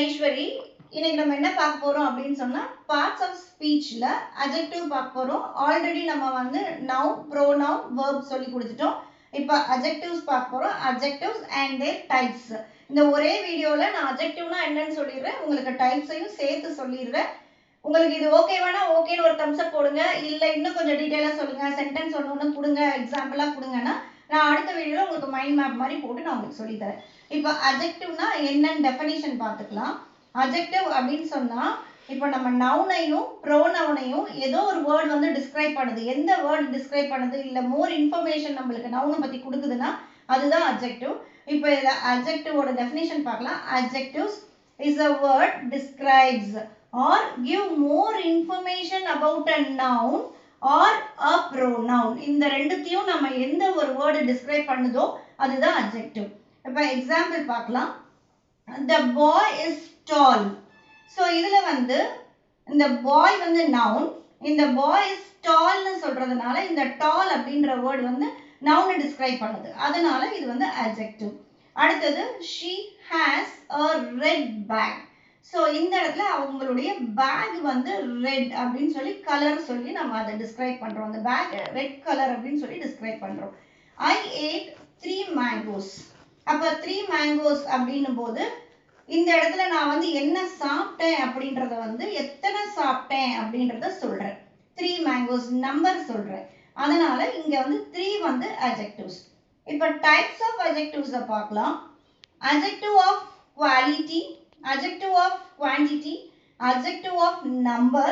ஈஸ்வரி. இன்னைக்கு நம்ம என்ன பார்க்க போறோம் அப்படின்னு சொன்னா பார்ட்ஸ் ஆஃப் ஸ்பீச்ல அட்ஜெக்டிவ் பார்க்க போறோம். ஆல்ரெடி நம்ம வந்து நவுன், ப்ரோனவுன், வெர்ப் சொல்லி கொடுத்துட்டோம். இப்போ அட்ஜெக்டிவ்ஸ் பார்க்க போறோம். Adjectives and their types. இந்த ஒரே வீடியோல நான் அட்ஜெக்டிவ்னா என்னன்னு சொல்லிடுறேன், உங்களுக்கு டைப்ஸையும் சேர்த்து சொல்லிடுறேன். உங்களுக்கு இது ஓகேவானா ஓகேன்னு ஒரு தம்ஸ் அப் போடுங்க. இல்ல இன்னும் கொஞ்சம் டீடைலா சொல்லுங்க, சென்டென்ஸ் ஒன்று கொடுங்க, எக்ஸாம்பிளா கொடுங்கன்னா நான் அடுத்த வீடியோல உங்களுக்கு மைண்ட் மேப் மாதிரி போட்டு நான் உங்களுக்கு சொல்லி தரேன். இப்போ அட்ஜெக்டிவ்னா என்னன்னு டெஃபினிஷன் பார்த்துக்கலாம். அட்ஜெக்டிவ் அப்படின்னு சொன்னா இப்போ நம்ம நவுனையும் ப்ரோனவுனையும் ஏதோ ஒரு வேர்ட் வந்து டிஸ்கிரைப் பண்ணுது. எந்த வேர்ட் டிஸ்கிரைப் பண்ணுது இல்ல மோர் இன்ஃபர்மேஷன் நம்மளுக்கு நவுனை பத்தி கொடுக்குதுன்னா அதுதான் அட்ஜெக்டிவ். இப்போ இதில் அட்ஜெக்டிவோட டெஃபினிஷன் பார்க்கலாம். Adjectives is a word describes or give more information about a noun or a pronoun. இந்த ரெண்டுத்தையும் நம்ம எந்த ஒரு வேர்டு டிஸ்கிரைப் பண்ணுதோ அதுதான் அட்ஜெக்டிவ். இப்போ எக்ஸாம்பிள் பார்க்கலாம். The boy is tall. So இதில் வந்து இந்த பாய் வந்து நவுன், இந்த பாய் இஸ் டால்னு சொல்றதுனால இந்த டால் அப்படின்ற வேர்டு வந்து நவுனை டிஸ்கிரைப் பண்ணுது. அதனால இது வந்து அட்ஜெக்டிவ். அடுத்தது she has a red bag. So இந்த இடத்துல அவங்களுடைய பேக் வந்து ரெட் அப்படின்னு சொல்லி கலர் சொல்லி நம்ம அதை டிஸ்கிரைப் பண்றோம். அந்த பேக் ரெட் கலர் அப்படின்னு சொல்லி டிஸ்கிரைப் பண்றோம். I ate 3 mangoes. அப்ப 3 mangoes அப்படின்னும் போது இந்த இடத்துல நான் வந்து என்ன சாப்பிட்டேன் அப்படின்றத வந்து எத்தனை சாப்பிட்டேன் அப்படின்றத சொல்றேன். 3 mangoes நம்பர் சொல்றேன். அதனால இங்க வந்து 3 வந்து adjectives. இப்போ types of adjectives பார்க்கலாம். Adjective of quality, adjective of quantity, adjective of number,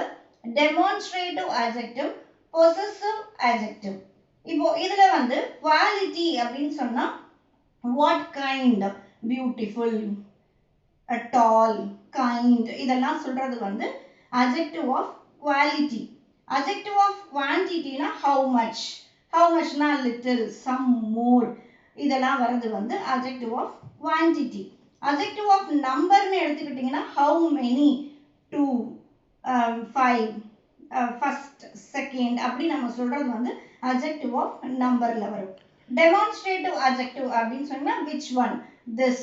demonstrative adjective, possessive adjective. இப்போ இதுல வந்து quality அப்படின்னு சொன்னா what kind, beautiful, tall, kind இதெல்லாம் சொல்றது வந்து adjective of quality. Adjective of quantity னா how much, how much னா little, some, more இதெல்லாம் வரது வந்து adjective of quantity. Adjective of number னு எடுத்துக்கிட்டீங்கன்னா how many, 2, 5, first, second அப்படி நம்ம சொல்றது வந்து adjective of numberல வரும். Demonstrative adjective அப்படின்னு சொன்னா which one, this,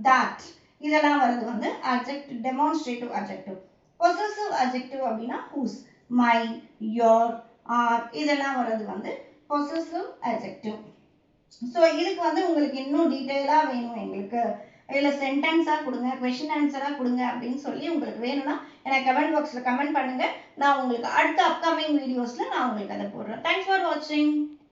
that இதெல்லாம் வரது வந்து adjective, demonstrative adjective. Possessive adjective அப்படின்னா whose, my, your, are இதெல்லாம் வரது வந்து possessive adjective. ஸோ இதுக்கு வந்து உங்களுக்கு இன்னும் டீட்டெயிலாக வேணும், எங்களுக்கு இல்லை சென்டென்ஸாக கொடுங்க, கொஷின் ஆன்சராக கொடுங்க அப்படின்னு சொல்லி உங்களுக்கு வேணும்னா எனக்கு கமெண்ட் பாக்ஸில் கமெண்ட் பண்ணுங்கள். நான் உங்களுக்கு அடுத்த அப்கமிங் வீடியோஸில் நான் உங்களுக்கு அதை போடுறேன். தேங்க்ஸ் ஃபார் வாட்சிங்.